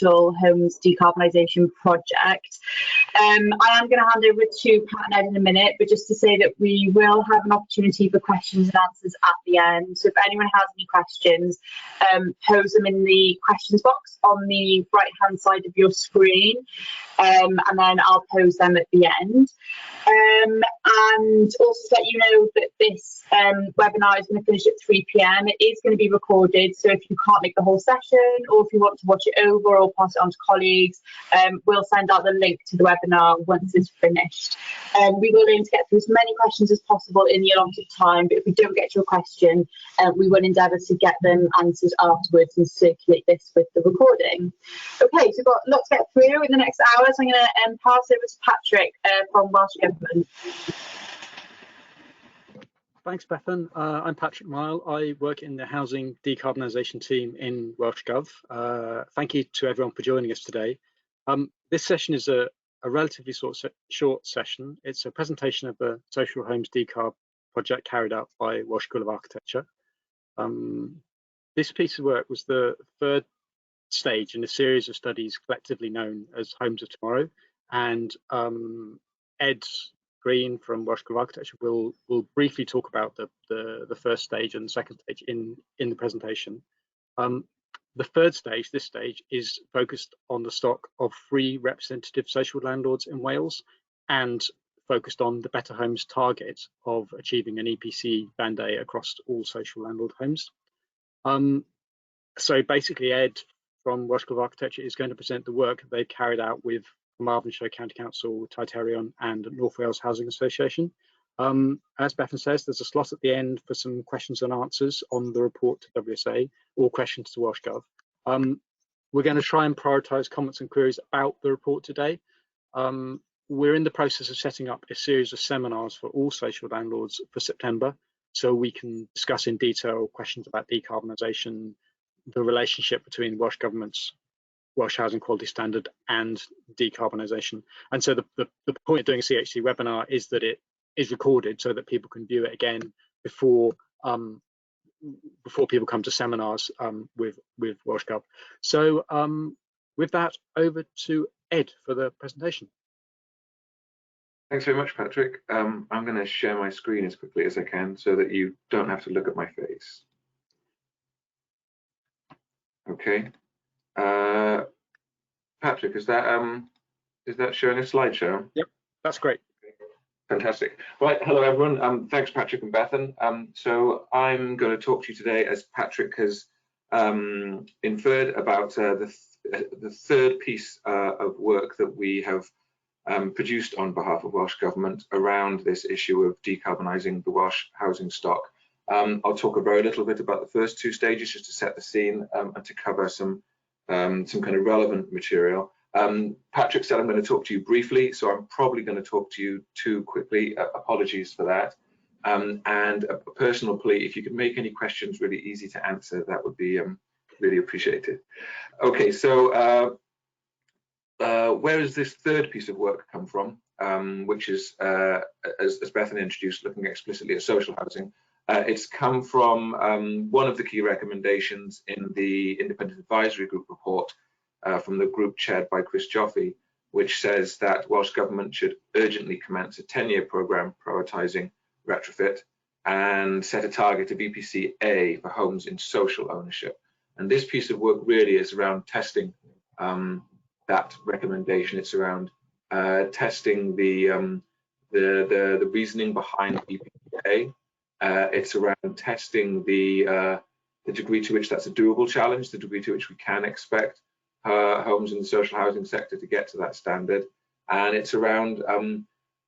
homes decarbonisation project. I am going to hand over to Pat and Ed in a minute, but just to say that we will have an opportunity for questions and answers at the end. So if anyone has any questions, pose them in the questions box on the right hand side of your screen, and then I'll pose them at the end. And also to let you know that this webinar is going to finish at 3 p.m. It is going to be recorded, so if you can't make the whole session, or if you want to watch it over or pass it on to colleagues, we'll send out the link to the webinar once it's finished. We will aim to get through as many questions as possible in the allotted time, but if we don't get your question, we will endeavour to get them answered afterwards and circulate this with the recording. Okay, so we've got lots to get through in the next hour, so I'm going to pass over to Patrick from Welsh Government. Thanks, Bethan. I'm Patrick Mile. I work in the Housing Decarbonisation team in Welsh Gov. Thank you to everyone for joining us today. This session is a relatively short session. It's a presentation of the Social Homes Decarb project carried out by Welsh School of Architecture. This piece of work was the third stage in a series of studies collectively known as Homes of Tomorrow, and Ed Green from Welsh School of Architecture will briefly talk about the first stage and the second stage in the presentation. The third stage, this stage, is focused on the stock of 3 representative social landlords in Wales and focused on the Better Homes target of achieving an EPC Band A across all social landlord homes. So basically, Ed from Welsh School of Architecture is going to present the work they've carried out with Carmarthenshire County Council, Titarion and North Wales Housing Association. As Bethan says, there's a slot at the end for some questions and answers on the report to WSA, or questions to Welsh Gov. We're going to try and prioritise comments and queries about the report today. We're in the process of setting up a series of seminars for all social landlords for September, so we can discuss in detail questions about decarbonisation, the relationship between Welsh Government's Welsh Housing Quality Standard and decarbonisation. And so the point of doing a CHC webinar is that it is recorded so that people can view it again before people come to seminars with Welsh Gov. So with that, over to Ed for the presentation. Thanks very much, Patrick. I'm going to share my screen as quickly as I can so that you don't have to look at my face. Okay. Patrick, is that showing a slideshow? Yep, that's great. Fantastic. Right, hello everyone. Thanks, Patrick and Bethan. So I'm going to talk to you today, as Patrick has inferred, about the third piece of work that we have produced on behalf of Welsh Government around this issue of decarbonising the Welsh housing stock. I'll talk a very little bit about the first 2 stages just to set the scene and to cover some kind of relevant material. Patrick said I'm going to talk to you briefly, so I'm probably going to talk to you too quickly. Apologies for that. And a personal plea, if you could make any questions really easy to answer, that would be really appreciated. Okay, so where does this third piece of work come from, which is, as Bethan introduced, looking explicitly at social housing? It's come from one of the key recommendations in the Independent Advisory Group report from the group chaired by Chris Joffe, which says that Welsh Government should urgently commence a 10-year programme prioritising retrofit and set a target of EPC A for homes in social ownership. And this piece of work really is around testing that recommendation. It's around testing the reasoning behind EPC A. It's around testing the degree to which that's a doable challenge, the degree to which we can expect homes in the social housing sector to get to that standard. And it's around,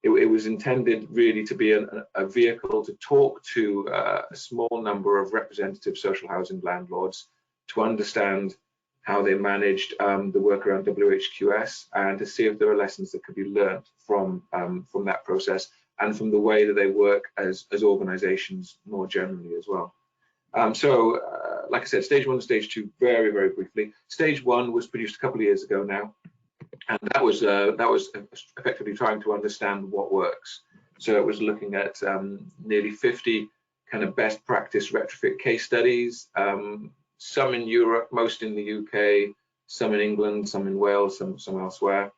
it was intended really to be a vehicle to talk to a small number of representative social housing landlords to understand how they managed the work around WHQS and to see if there are lessons that could be learned from that process and from the way that they work as organizations more generally as well. Like I said, stage 1 and stage 2, very, very briefly. Stage 1 was produced a couple of years ago now, and that was effectively trying to understand what works. So it was looking at nearly 50 kind of best practice retrofit case studies, some in Europe, most in the UK, some in England, some in Wales, some elsewhere.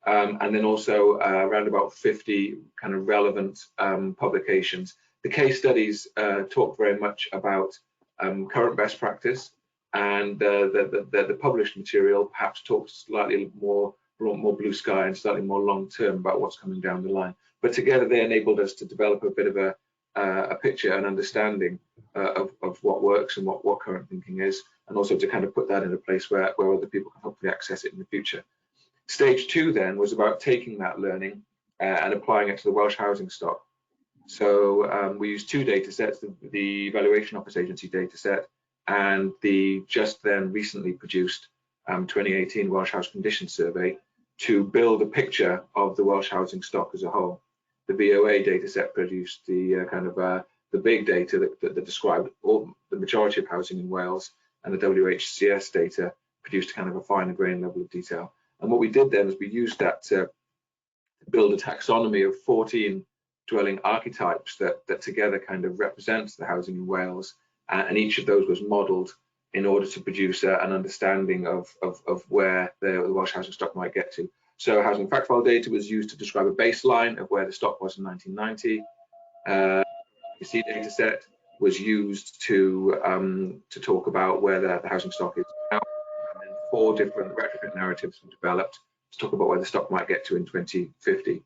And then also around about 50 kind of relevant publications. The case studies talk very much about current best practice, and the published material perhaps talks slightly more blue sky and slightly more long term about what's coming down the line. But together they enabled us to develop a bit of a picture and understanding of what works and what current thinking is, and also to kind of put that in a place where other people can hopefully access it in the future. Stage 2 then was about taking that learning and applying it to the Welsh housing stock. So we used 2 data sets, the Valuation Office Agency data set and the just then recently produced 2018 Welsh House Condition Survey, to build a picture of the Welsh housing stock as a whole. The VOA data set produced the kind of the big data that described the majority of housing in Wales, and the WHCS data produced kind of a finer grain level of detail. And what we did then is we used that to build a taxonomy of 14 dwelling archetypes that together kind of represents the housing in Wales, and each of those was modelled in order to produce an understanding of where the Welsh housing stock might get to. So housing fact file data was used to describe a baseline of where the stock was in 1990. The C data set was used to talk about where the housing stock is now, and then 4 different retrofit narratives were developed to talk about where the stock might get to in 2050.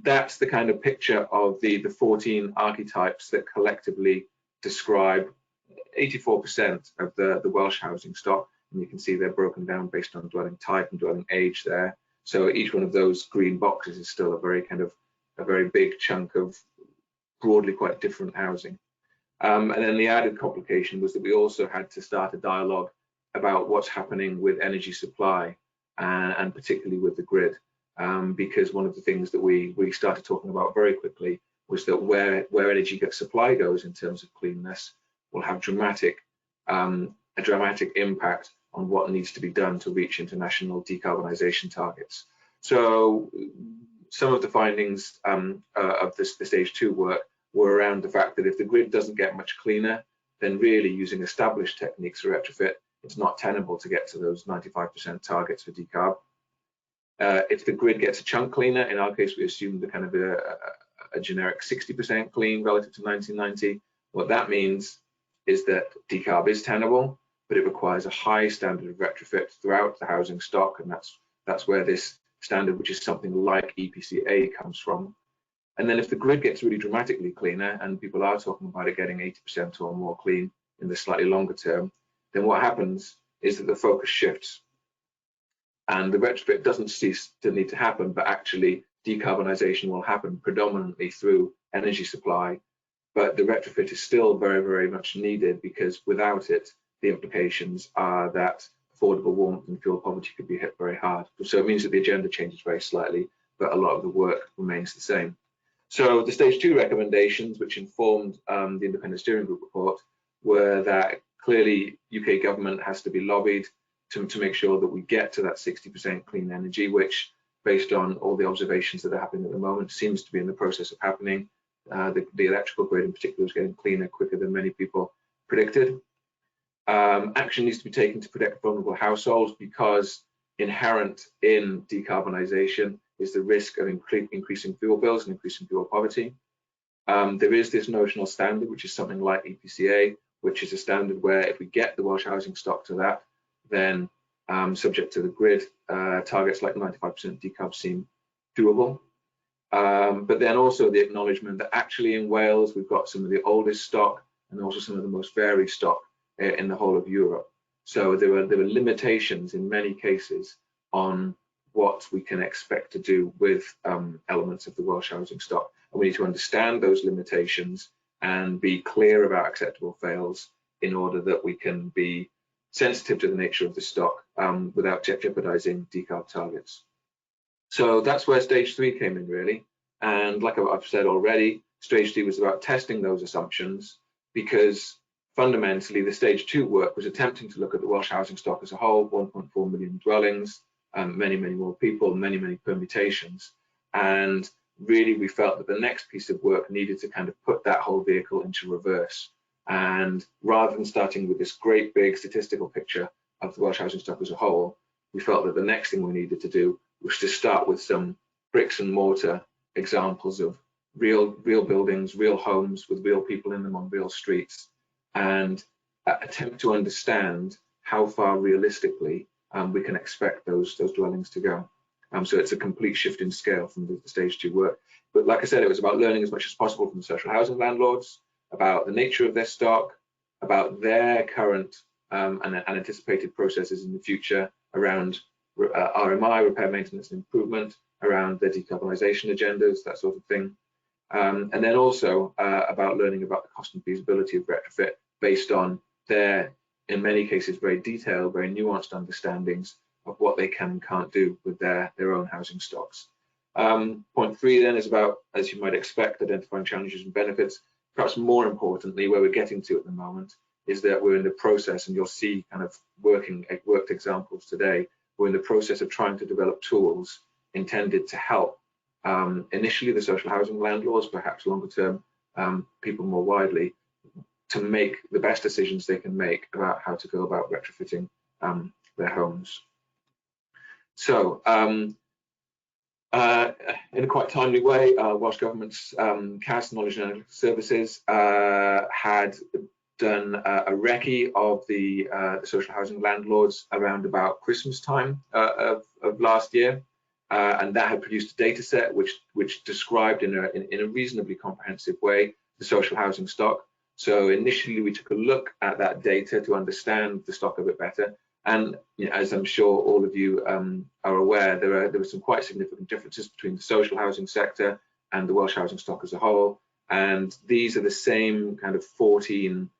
That's the kind of picture of the 14 archetypes that collectively describe 84% of the Welsh housing stock, and you can see they're broken down based on dwelling type and dwelling age there. So each one of those green boxes is still a very big chunk of broadly quite different housing. And then the added complication was that we also had to start a dialogue about what's happening with energy supply, and particularly with the grid, because one of the things that we started talking about very quickly was that where energy supply goes in terms of cleanness will have a dramatic impact on what needs to be done to reach international decarbonisation targets. So some of the findings of the stage 2 work were around the fact that if the grid doesn't get much cleaner, then really using established techniques for retrofit, it's not tenable to get to those 95% targets for decarb. If the grid gets a chunk cleaner, in our case we assumed the kind of a generic 60% clean relative to 1990. What that means is that decarb is tenable, but it requires a high standard of retrofit throughout the housing stock, and that's where this standard, which is something like EPC-A, comes from. And then if the grid gets really dramatically cleaner, and people are talking about it getting 80% or more clean in the slightly longer term, then what happens is that the focus shifts, and the retrofit doesn't cease to need to happen, but actually decarbonisation will happen predominantly through energy supply. But the retrofit is still very, very much needed, because without it, the implications are that affordable warmth and fuel poverty could be hit very hard. So it means that the agenda changes very slightly, but a lot of the work remains the same. So the stage 2 recommendations, which informed the independent steering group report, were that clearly UK government has to be lobbied to make sure that we get to that 60% clean energy, which, based on all the observations that are happening at the moment, seems to be in the process of happening. The electrical grid in particular is getting cleaner quicker than many people predicted. Action needs to be taken to protect vulnerable households, because inherent in decarbonisation is the risk of increasing fuel bills and increasing fuel poverty. There is this notional standard, which is something like EPC-A, which is a standard where if we get the Welsh housing stock to that, then subject to the grid, targets like 95% decarb seem doable. But then also the acknowledgement that actually in Wales we've got some of the oldest stock and also some of the most varied stock in the whole of Europe. So there were limitations in many cases on what we can expect to do with elements of the Welsh housing stock. And we need to understand those limitations and be clear about acceptable fails in order that we can be sensitive to the nature of the stock without jeopardizing decarb targets. So that's where stage 3 came in, really. And like I've said already, stage 3 was about testing those assumptions, because fundamentally the stage 2 work was attempting to look at the Welsh housing stock as a whole, 1.4 million dwellings, many more people, many permutations. And really we felt that the next piece of work needed to kind of put that whole vehicle into reverse. And rather than starting with this great big statistical picture of the Welsh housing stock as a whole, we felt that the next thing we needed to do was to start with some bricks and mortar examples of real buildings, real homes with real people in them on real streets, and attempt to understand how far realistically we can expect those dwellings to go. So it's a complete shift in scale from the stage 2 work. But like I said, it was about learning as much as possible from the social housing landlords, about the nature of their stock, about their current and anticipated processes in the future around RMI, repair, maintenance and improvement, around their decarbonisation agendas, that sort of thing. And then also about learning about the cost and feasibility of retrofit based on their, in many cases, very detailed, very nuanced understandings of what they can and can't do with their own housing stocks. Point 3 then is about, as you might expect, identifying challenges and benefits. Perhaps more importantly, where we're getting to at the moment is that we're in the process, and you'll see kind of worked examples today, we're in the process of trying to develop tools intended to help initially the social housing landlords, perhaps longer term people more widely, to make the best decisions they can make about how to go about retrofitting their homes. So in a quite timely way, Welsh Government's CAS, Knowledge and Analytics Services, had done a recce of the social housing landlords around about Christmas time of last year, and that had produced a data set which described in a reasonably comprehensive way the social housing stock. So initially we took a look at that data to understand the stock a bit better, and as I'm sure all of you are aware, there were some quite significant differences between the social housing sector and the Welsh housing stock as a whole, and these are the same kind of 14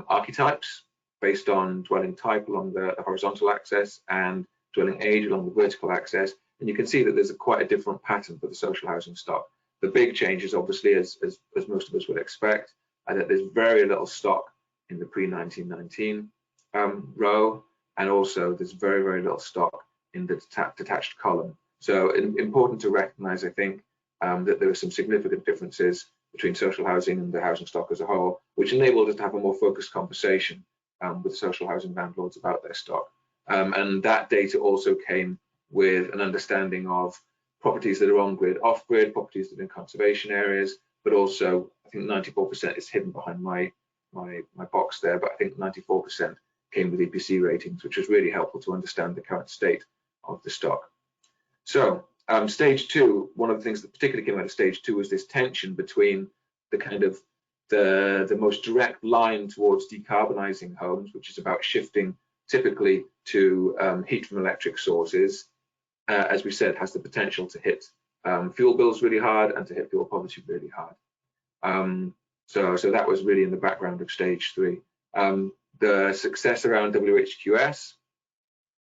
archetypes based on dwelling type along the horizontal axis and dwelling age along the vertical axis, and you can see that there's quite a different pattern for the social housing stock. The big change is obviously, as most of us would expect, that there's very little stock in the pre-1919 row, and also there's very little stock in the detached column. So important to recognise, I think, that there are some significant differences between social housing and the housing stock as a whole, which enabled us to have a more focused conversation with social housing landlords about their stock. And that data also came with an understanding of properties that are on-grid, off-grid, properties that are in conservation areas, but also I think 94% is hidden behind my box there, but I think 94% came with EPC ratings, which was really helpful to understand the current state of the stock. So stage 2, one of the things that particularly came out of stage 2 was this tension between the kind of the most direct line towards decarbonising homes, which is about shifting typically to heat from electric sources, as we said, has the potential to hit fuel bills really hard and to hit fuel poverty really hard. So that was really in the background of stage 3. The success around WHQS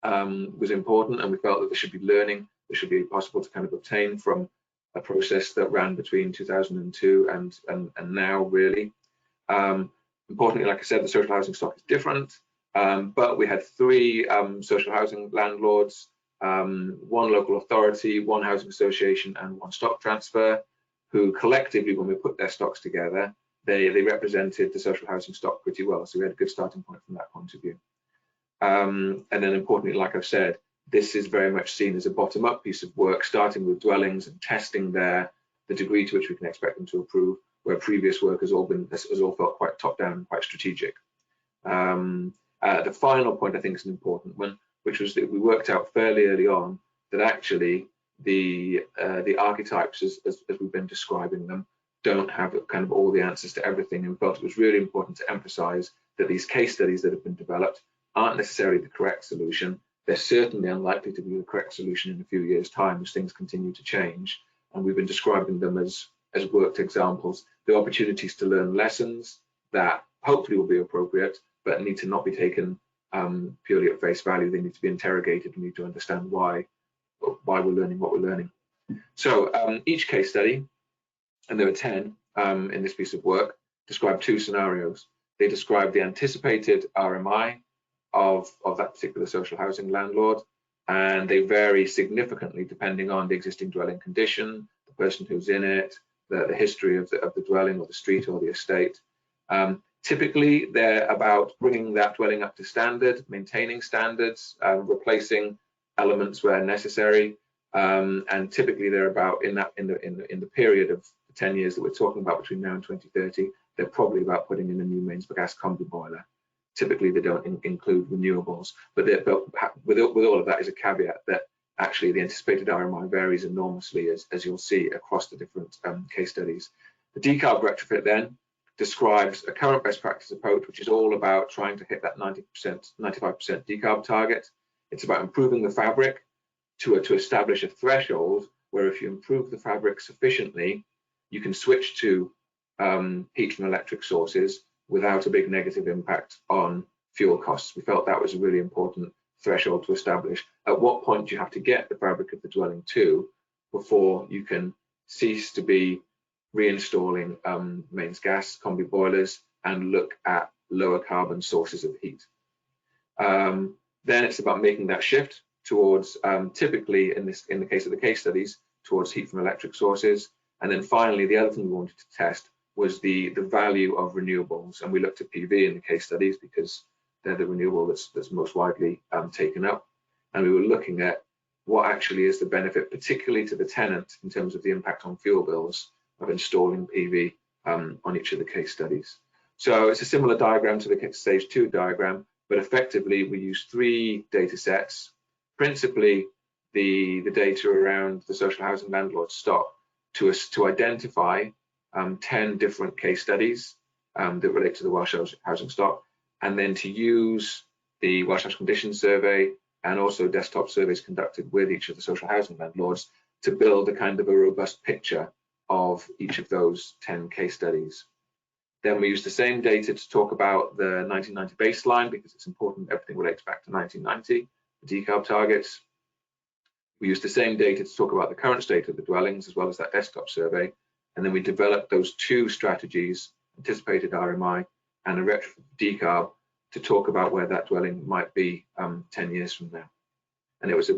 was important, and we felt that there should be learning that should be possible to kind of obtain from a process that ran between 2002 and now, really. Importantly, like I said, the social housing stock is different, but we had 3 social housing landlords, 1 local authority, 1 housing association, and 1 stock transfer, who collectively, when we put their stocks together, they represented the social housing stock pretty well. So we had a good starting point from that point of view. And then importantly, like I've said, this is very much seen as a bottom-up piece of work, starting with dwellings and testing the degree to which we can expect them to improve, where previous work has all felt quite top-down, quite strategic. The final point I think is an important one, which was that we worked out fairly early on that actually the archetypes, as we've been describing them, don't have kind of all the answers to everything, and we felt it was really important to emphasize that these case studies that have been developed aren't necessarily the correct solution. They're certainly unlikely to be the correct solution in a few years' time as things continue to change, and we've been describing them as worked examples. They're opportunities to learn lessons that hopefully will be appropriate, but need to not be taken purely at face value. They need to be interrogated. We need to understand why we're learning what we're learning. So each case study, and there are 10 in this piece of work, describe 2 scenarios. They describe the anticipated RMI of that particular social housing landlord, and they vary significantly depending on the existing dwelling condition, the person who's in it, the history of the dwelling or the street or the estate. Typically, they're about bringing that dwelling up to standard, maintaining standards, replacing elements where necessary, and typically they're about in the period of 10 years that we're talking about between now and 2030. They're probably about putting in a new mains gas combi boiler. Typically, they don't include renewables, but with all of that is a caveat that actually the anticipated RMI varies enormously, as you'll see across the different case studies. The decarb retrofit then describes a current best practice approach, which is all about trying to hit that 90%, 95% decarb target. It's about improving the fabric to establish a threshold where if you improve the fabric sufficiently, you can switch to heat from electric sources without a big negative impact on fuel costs. We felt that was a really important threshold to establish. At what point do you have to get the fabric of the dwelling to before you can cease to be reinstalling mains gas combi boilers and look at lower carbon sources of heat? Then it's about making that shift towards typically in the case of the case studies towards heat from electric sources. And then finally, the other thing we wanted to test was the value of renewables, and we looked at PV in the case studies because they're the renewable that's most widely taken up, and we were looking at what actually is the benefit, particularly to the tenant, in terms of the impact on fuel bills of installing PV on each of the case studies. So it's a similar diagram to the stage 2 diagram, but effectively we use 3 data sets, principally the data around the social housing landlord stock to identify 10 different case studies that relate to the Welsh housing stock, and then to use the Welsh House Condition Survey and also desktop surveys conducted with each of the social housing landlords to build a kind of a robust picture of each of those 10 case studies. Then we use the same data to talk about the 1990 baseline because it's important everything relates back to 1990, the decarb targets. We use the same data to talk about the current state of the dwellings as well as that desktop survey. And then we developed those 2 strategies, anticipated RMI and a retrofit decarb, to talk about where that dwelling might be 10 years from now. And it was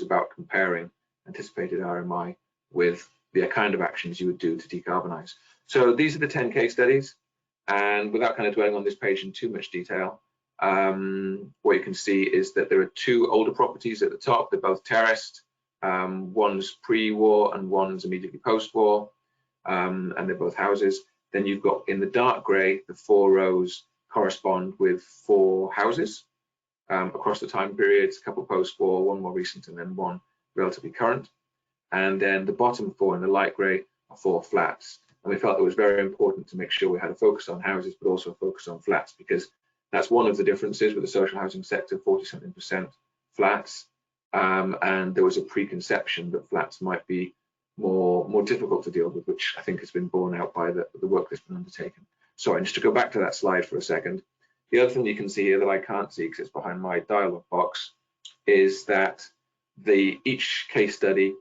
about comparing anticipated RMI with the kind of actions you would do to decarbonize. So these are the 10 case studies, and without kind of dwelling on this page in too much detail, what you can see is that there are 2 older properties at the top. They're both terraced. One's pre-war and one's immediately post-war. And they're both houses. Then you've got in the dark grey, the 4 rows correspond with 4 houses across the time periods, a couple post-war, 1 more recent, and then 1 relatively current. And then the bottom 4 in the light grey are 4 flats. And we felt it was very important to make sure we had a focus on houses, but also a focus on flats, because that's one of the differences with the social housing sector, 40-something% flats. And there was a preconception that flats might be more difficult to deal with, which I think has been borne out by the work that's been undertaken. Sorry, just to go back to that slide for a second. The other thing you can see here that I can't see because it's behind my dialog box is that each case study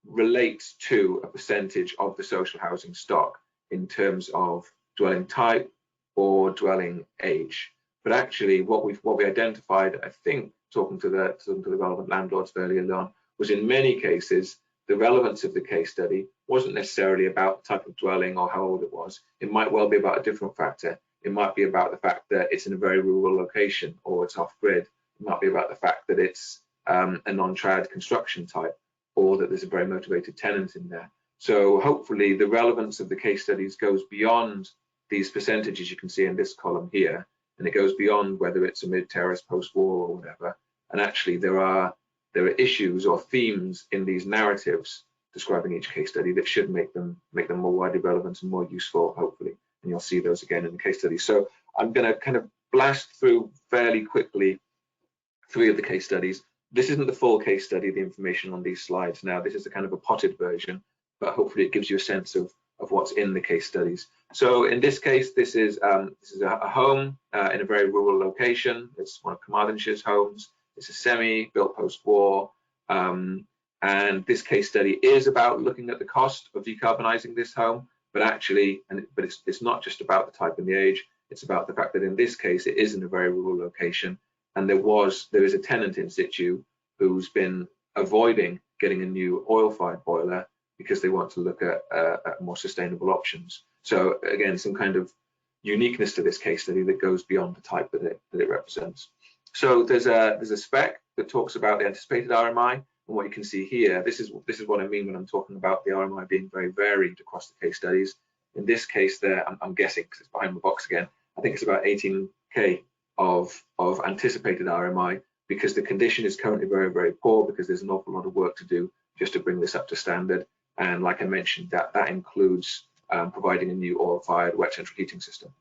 relates to a percentage of the social housing stock in terms of dwelling type or dwelling age. But actually what we identified, I think, talking to the relevant landlords earlier on, was in many cases the relevance of the case study wasn't necessarily about the type of dwelling or how old it was. It might well be about a different factor. It might be about the fact that it's in a very rural location or it's off-grid. It might be about the fact that it's a non-trad construction type, or that there's a very motivated tenant in there. So hopefully the relevance of the case studies goes beyond these percentages you can see in this column here, and it goes beyond whether it's a mid-terrace, post-war or whatever. And actually there are issues or themes in these narratives describing each case study that should make them more widely relevant and more useful, hopefully. And you'll see those again in the case study. So I'm going to kind of blast through fairly quickly 3 of the case studies. This isn't the full case study, the information on these slides now. This is a kind of a potted version, but hopefully it gives you a sense of what's in the case studies. So in this case, this is a home in a very rural location. It's one of Carmarthenshire's homes. It's a semi built post-war, and this case study is about looking at the cost of decarbonising this home. But actually, it's not just about the type and the age. It's about the fact that in this case, it is in a very rural location, and there is a tenant in situ who's been avoiding getting a new oil-fired boiler because they want to look at more sustainable options. So again, some kind of uniqueness to this case study that goes beyond the type that it represents. So there's a spec that talks about the anticipated RMI, and what you can see here, this is what I mean when I'm talking about the RMI being very varied across the case studies. In this case there, I'm guessing because it's behind the box again, I think it's about 18K of anticipated RMI, because the condition is currently very, very poor, because there's an awful lot of work to do just to bring this up to standard. And like I mentioned, that includes providing a new oil-fired wet central heating system.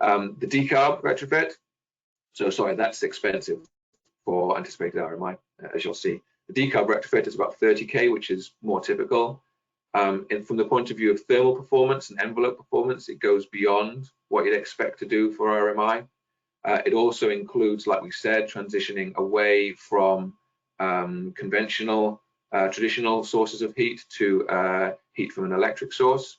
The decarb retrofit, so sorry, that's expensive for anticipated RMI, as you'll see. The decarb retrofit is about 30K, which is more typical. And from the point of view of thermal performance and envelope performance, it goes beyond what you'd expect to do for RMI. It also includes, like we said, transitioning away from conventional, traditional sources of heat to heat from an electric source.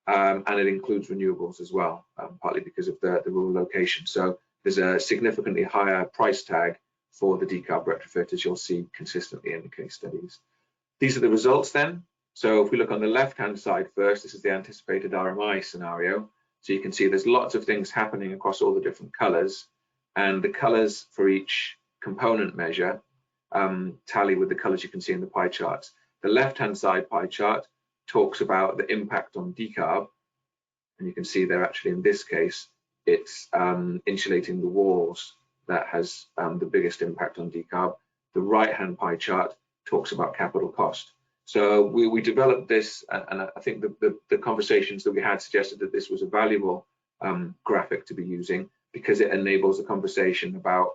And it includes renewables as well, partly because of the rural location. So there's a significantly higher price tag for the decarb retrofit, as you'll see consistently in the case studies. These are the results then. So if we look on the left-hand side first, this is the anticipated RMI scenario. So you can see there's lots of things happening across all the different colors, and the colors for each component measure tally with the colors you can see in the pie charts. The left-hand side pie chart talks about the impact on decarb, and you can see there actually in this case it's insulating the walls that has the biggest impact on decarb. The right-hand pie chart talks about capital cost. So we developed this, and I think the conversations that we had suggested that this was a valuable graphic to be using, because it enables a conversation about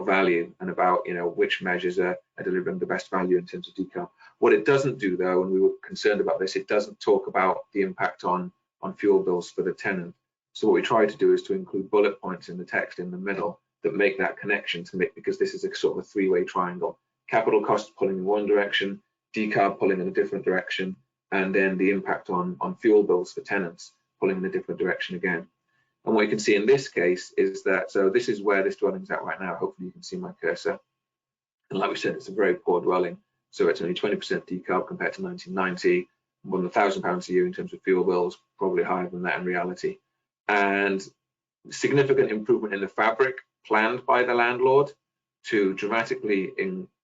value and about which measures are delivering the best value in terms of decarb. What it doesn't do though, and we were concerned about this, it doesn't talk about the impact on fuel bills for the tenant. So what we try to do is to include bullet points in the text in the middle that make that connection because this is a sort of a three-way triangle. Capital costs pulling in one direction, decarb pulling in a different direction, and then the impact on fuel bills for tenants pulling in a different direction again. And what you can see in this case is that, so this is where this dwelling's at right now. Hopefully you can see my cursor. And like we said, it's a very poor dwelling. So it's only 20% decarb compared to 1990, more than £1,000 a year in terms of fuel bills, probably higher than that in reality. And significant improvement in the fabric planned by the landlord to dramatically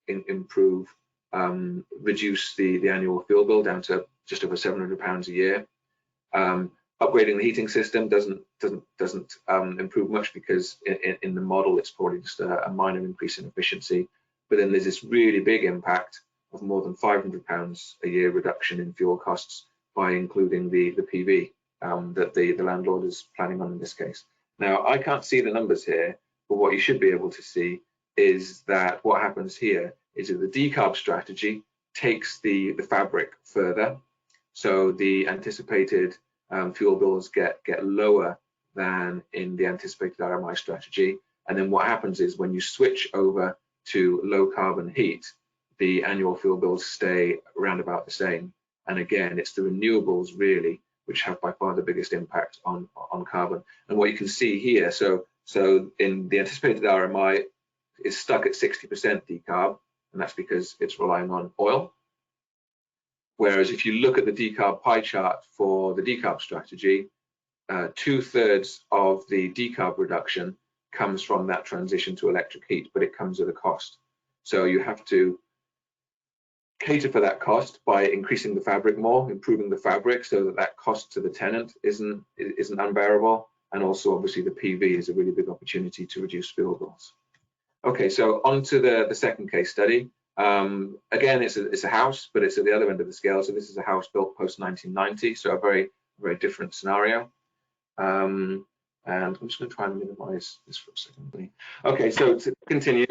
improve, reduce the annual fuel bill down to just over £700 a year. Upgrading the heating system doesn't improve much, because in the model it's probably just a minor increase in efficiency. But then there's this really big impact of more than £500 a year reduction in fuel costs by including the PV that the landlord is planning on in this case. Now I can't see the numbers here, but what you should be able to see is that what happens here is that the decarb strategy takes the fabric further. So the anticipated fuel bills get lower than in the anticipated RMI strategy. And then what happens is when you switch over to low carbon heat, the annual fuel bills stay around about the same. And again, it's the renewables really which have by far the biggest impact on carbon. And what you can see here, so in the anticipated RMI is stuck at 60% decarb, and that's because it's relying on oil. Whereas if you look at the decarb pie chart for the decarb strategy, 2/3 of the decarb reduction comes from that transition to electric heat, but it comes at a cost. So you have to cater for that cost by increasing the fabric more, improving the fabric so that cost to the tenant isn't unbearable. And also obviously the PV is a really big opportunity to reduce fuel bills. Okay, so on to the second case study. Again, it's a house, but it's at the other end of the scale. So this is a house built post 1990, so a very, very different scenario. And I'm just going to try and minimize this for a second. Okay, so to continue,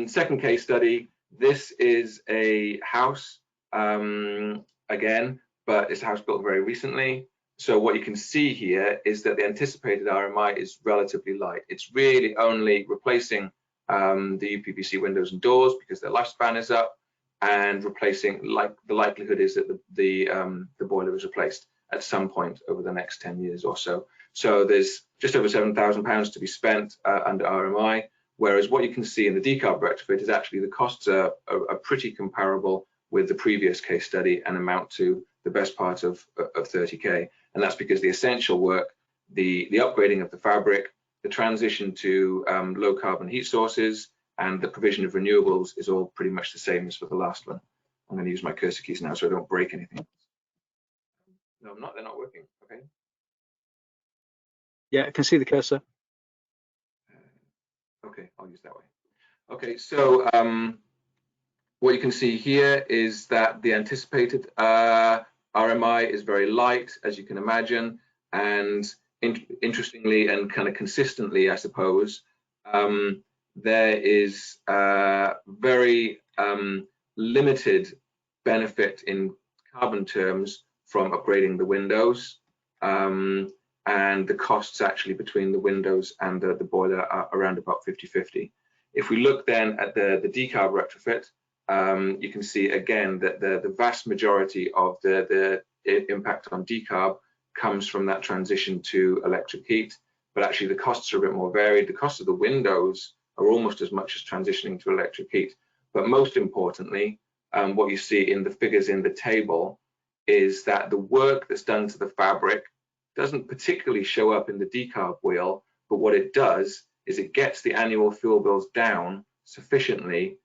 second case study. This is a house, again, but it's a house built very recently. So what you can see here is that the anticipated RMI is relatively light. It's really only replacing the UPVC windows and doors because their lifespan is up, and replacing, like the likelihood is that the boiler is replaced at some point over the next 10 years or so. So there's just over £7,000 to be spent under RMI, whereas what you can see in the decarb retrofit is actually the costs are pretty comparable with the previous case study and amount to the best part of 30K. And that's because the essential work the upgrading of the fabric, the transition to low carbon heat sources, and the provision of renewables is all pretty much the same as for the last one. I'm going to use my cursor keys now so I don't break anything. No, I'm not. They're not working. Okay. Yeah, I can see the cursor. Okay, I'll use that way. Okay, so what you can see here is that the anticipated RMI is very light, as you can imagine, and interestingly and kind of consistently, I suppose, there is very limited benefit in carbon terms from upgrading the windows, and the costs actually between the windows and the boiler are around about 50-50. If we look then at the decarb retrofit, you can see again that the vast majority of the impact on decarb comes from that transition to electric heat, but actually the costs are a bit more varied. The cost of the windows are almost as much as transitioning to electric heat. But most importantly, what you see in the figures in the table is that the work that's done to the fabric doesn't particularly show up in the decarb wheel, but what it does is it gets the annual fuel bills down sufficiently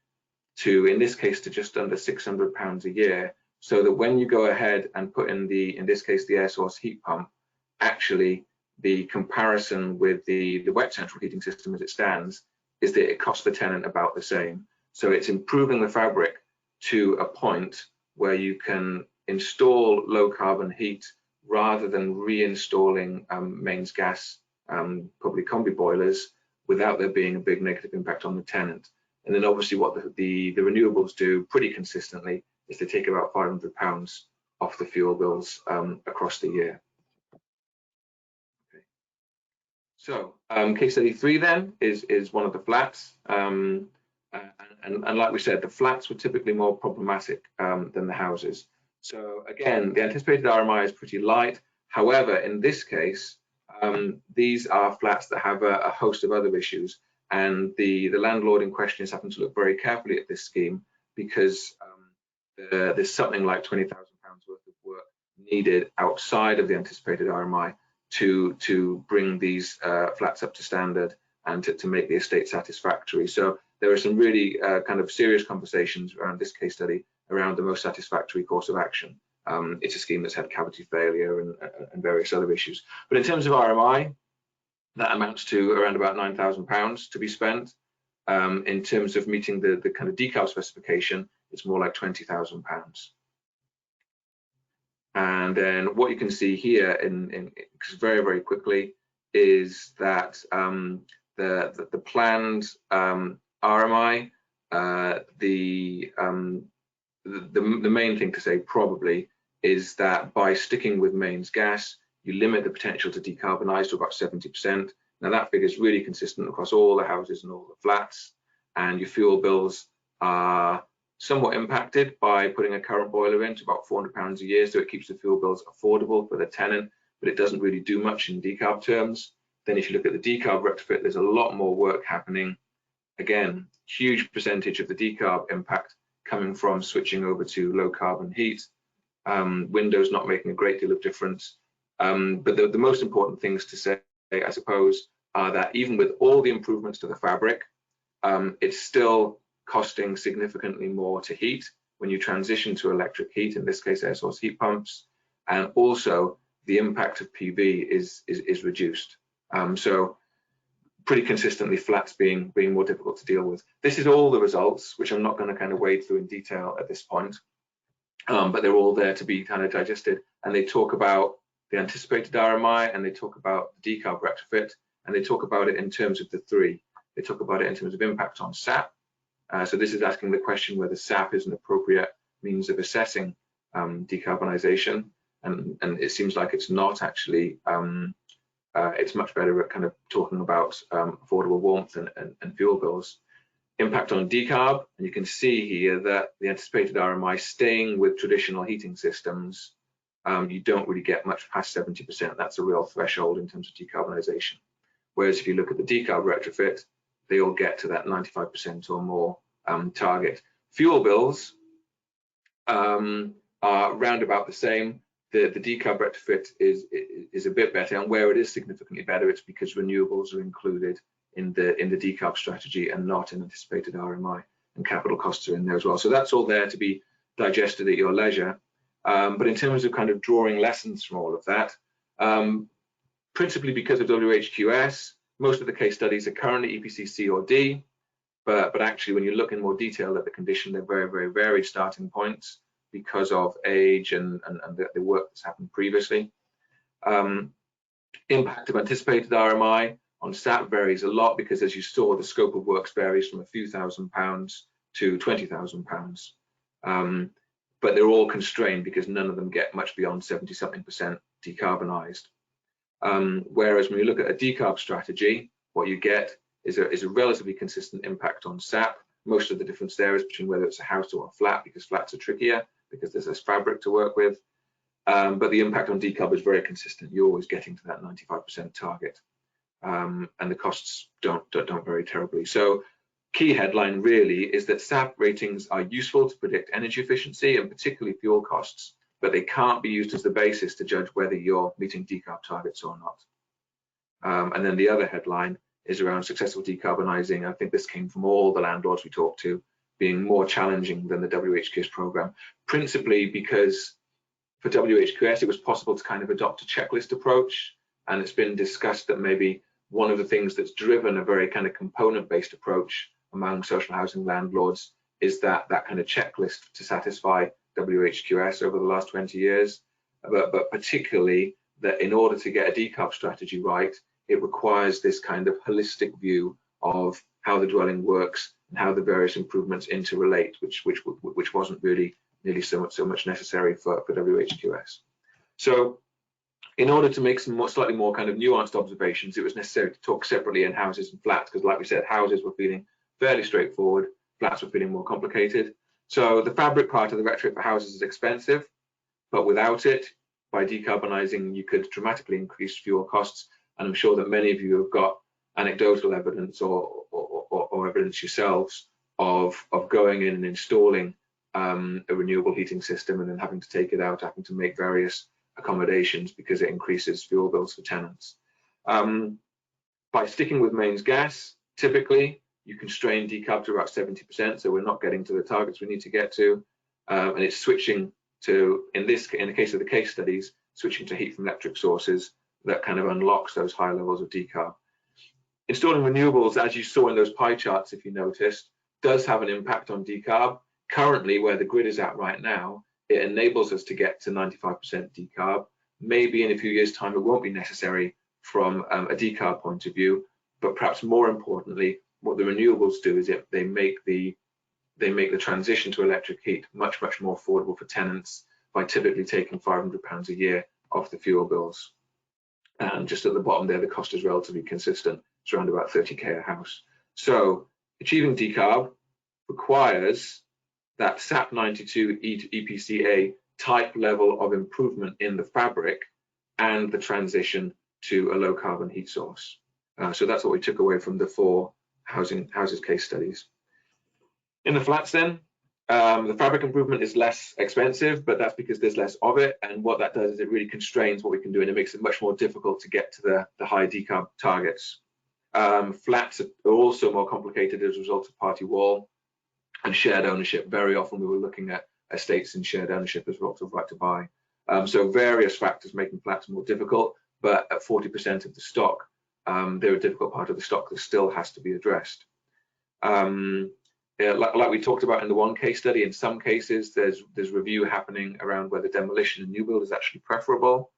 to, in this case, to just under £600 a year, so that when you go ahead and put in this case, the air source heat pump, actually the comparison with the wet central heating system as it stands is that it costs the tenant about the same. So it's improving the fabric to a point where you can install low carbon heat rather than reinstalling mains gas public combi boilers without there being a big negative impact on the tenant. And then obviously what the renewables do pretty consistently is they take about £500 off the fuel bills across the year. Okay. So case study 3 then is one of the flats. And like we said, the flats were typically more problematic than the houses. So again, the anticipated RMI is pretty light. However, in this case, these are flats that have a host of other issues. And the landlord in question is having to look very carefully at this scheme because there's something like £20,000 worth of work needed outside of the anticipated RMI to bring these flats up to standard and to make the estate satisfactory. So there are some really kind of serious conversations around this case study around the most satisfactory course of action. It's a scheme that's had cavity failure and various other issues. But in terms of RMI, that amounts to around about £9,000 to be spent. In terms of meeting the kind of decarb specification, it's more like £20,000. And then what you can see here, very, very quickly, is that the planned RMI, the main thing to say probably is that by sticking with mains gas, you limit the potential to decarbonise to about 70%. Now that figure is really consistent across all the houses and all the flats, and your fuel bills are somewhat impacted by putting a current boiler in to about £400 a year, so it keeps the fuel bills affordable for the tenant, but it doesn't really do much in decarb terms. Then if you look at the decarb retrofit, there's a lot more work happening. Again, huge percentage of the decarb impact coming from switching over to low carbon heat. Windows not making a great deal of difference. But the most important things to say, I suppose, are that even with all the improvements to the fabric, it's still costing significantly more to heat when you transition to electric heat, in this case air source heat pumps, and also the impact of PV is reduced. So pretty consistently flats being more difficult to deal with. This is all the results, which I'm not going to kind of wade through in detail at this point, but they're all there to be kind of digested, and they talk about the anticipated RMI, and they talk about the decarb retrofit, and they talk about it in terms of the three. They talk about it in terms of impact on SAP. So this is asking the question whether SAP is an appropriate means of assessing decarbonisation, and it seems like it's not actually. It's much better at kind of talking about affordable warmth and fuel bills. Impact on decarb, and you can see here that the anticipated RMI staying with traditional heating systems, you don't really get much past 70%. That's a real threshold in terms of decarbonisation. Whereas if you look at the decarb retrofit, they all get to that 95% or more target. Fuel bills are round about the same. the decarb retrofit is a bit better, and where it is significantly better, it's because renewables are included in the decarb strategy and not in anticipated RMI, and capital costs are in there as well. So that's all there to be digested at your leisure. But in terms of kind of drawing lessons from all of that, principally because of WHQS, most of the case studies are currently EPC C or D, but actually when you look in more detail at the condition, they're very, very varied starting points because of age and the work that's happened previously. Impact of anticipated RMI on SAP varies a lot because, as you saw, the scope of works varies from a few £1,000s to £20,000. But they're all constrained because none of them get much beyond 70-something% decarbonised. Whereas when you look at a decarb strategy, what you get is a relatively consistent impact on SAP. Most of the difference there is between whether it's a house or a flat, because flats are trickier because there's less fabric to work with. But the impact on decarb is very consistent. You're always getting to that 95% target, and the costs don't vary terribly. So key headline really is that SAP ratings are useful to predict energy efficiency and particularly fuel costs, but they can't be used as the basis to judge whether you're meeting decarb targets or not. And then the other headline is around successful decarbonising. I think this came from all the landlords we talked to, being more challenging than the WHQS program, principally because for WHQS it was possible to kind of adopt a checklist approach, and it's been discussed that maybe one of the things that's driven a very kind of component-based approach among social housing landlords is that kind of checklist to satisfy WHQS over the last 20 years, but particularly that in order to get a decarb strategy right, it requires this kind of holistic view of how the dwelling works and how the various improvements interrelate, which wasn't really nearly so much necessary for WHQS. So in order to make some slightly more kind of nuanced observations, it was necessary to talk separately in houses and flats, because like we said, houses were feeling fairly straightforward, flats were feeling more complicated. So the fabric part of the retrofit for houses is expensive, but without it, by decarbonising, you could dramatically increase fuel costs. And I'm sure that many of you have got anecdotal evidence or evidence yourselves of going in and installing a renewable heating system and then having to take it out, having to make various accommodations because it increases fuel bills for tenants. By sticking with mains gas, typically you constrain decarb to about 70%, so we're not getting to the targets we need to get to, and it's switching to, in the case of the case studies, switching to heat from electric sources that kind of unlocks those high levels of decarb. Installing renewables, as you saw in those pie charts, if you noticed, does have an impact on decarb. Currently, where the grid is at right now, it enables us to get to 95% decarb. Maybe in a few years' time, it won't be necessary from a decarb point of view, but perhaps more importantly, what the renewables do is they make the transition to electric heat much more affordable for tenants by typically taking £500 a year off the fuel bills. And just at the bottom there, the cost is relatively consistent. It's around about 30k a house. So achieving decarb requires that SAP 92 EPCA type level of improvement in the fabric and the transition to a low carbon heat source. So that's what we took away from the 4 houses case studies. In the flats then, the fabric improvement is less expensive, but that's because there's less of it. And what that does is it really constrains what we can do, and it makes it much more difficult to get to the high decarb targets. Flats are also more complicated as a result of party wall and shared ownership. Very often we were looking at estates in shared ownership as a result of right to buy. So various factors making flats more difficult, but at 40% of the stock, they're a difficult part of the stock that still has to be addressed. Like we talked about in the one case study, in some cases there's review happening around whether demolition and new build is actually preferable.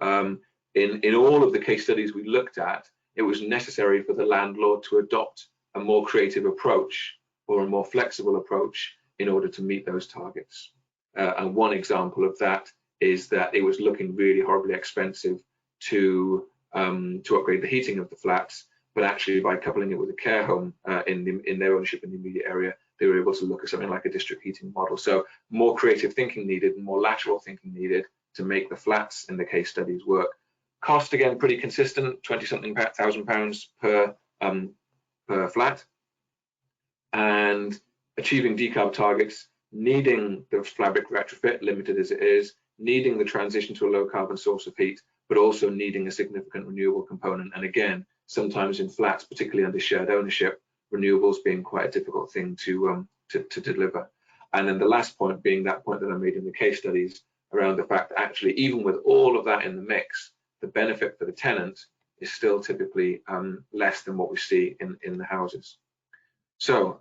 In all of the case studies we looked at, it was necessary for the landlord to adopt a more creative approach or a more flexible approach in order to meet those targets. And one example of that is that it was looking really horribly expensive to upgrade the heating of the flats, but actually by coupling it with a care home in their ownership in the immediate area, they were able to look at something like a district heating model. So more creative thinking needed and more lateral thinking needed to make the flats in the case studies work. Cost, again, pretty consistent, 20-something £1,000 per flat. And achieving decarb targets, needing the fabric retrofit, limited as it is needing the transition to a low carbon source of heat, but also needing a significant renewable component. And again, sometimes in flats, particularly under shared ownership, renewables being quite a difficult thing to deliver. And then the last point being that point that I made in the case studies around the fact that actually, even with all of that in the mix, the benefit for the tenant is still typically less than what we see in the houses. So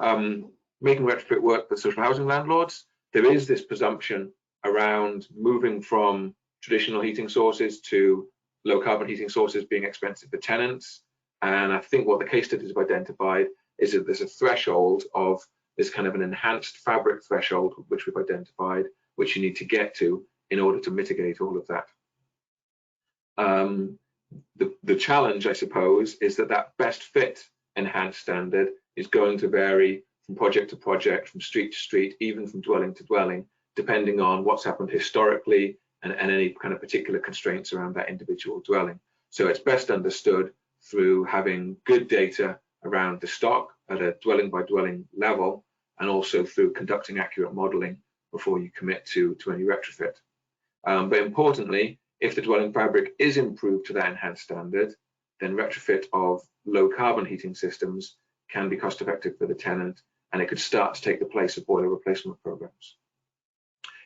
making retrofit work for social housing landlords, there is this presumption around moving from traditional heating sources to low carbon heating sources being expensive for tenants. And I think what the case studies have identified is that there's a threshold of this kind of an enhanced fabric threshold, which we've identified, which you need to get to in order to mitigate all of that. The challenge, I suppose, is that that best fit enhanced standard is going to vary from project to project, from street to street, even from dwelling to dwelling, depending on what's happened historically and any kind of particular constraints around that individual dwelling. So it's best understood through having good data around the stock at a dwelling by dwelling level, and also through conducting accurate modeling before you commit to any retrofit. But importantly, if the dwelling fabric is improved to that enhanced standard, then retrofit of low carbon heating systems can be cost effective for the tenant, and it could start to take the place of boiler replacement programs.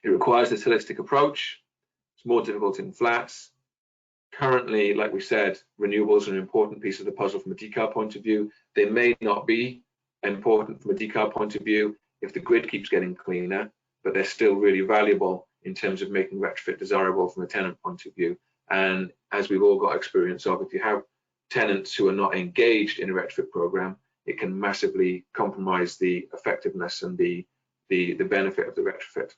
It requires this holistic approach. It's more difficult in flats. Currently, like we said, renewables are an important piece of the puzzle from a decarb point of view. They may not be important from a decarb point of view if the grid keeps getting cleaner, but they're still really valuable in terms of making retrofit desirable from a tenant point of view. And as we've all got experience of, if you have tenants who are not engaged in a retrofit program, it can massively compromise the effectiveness and the benefit of the retrofit.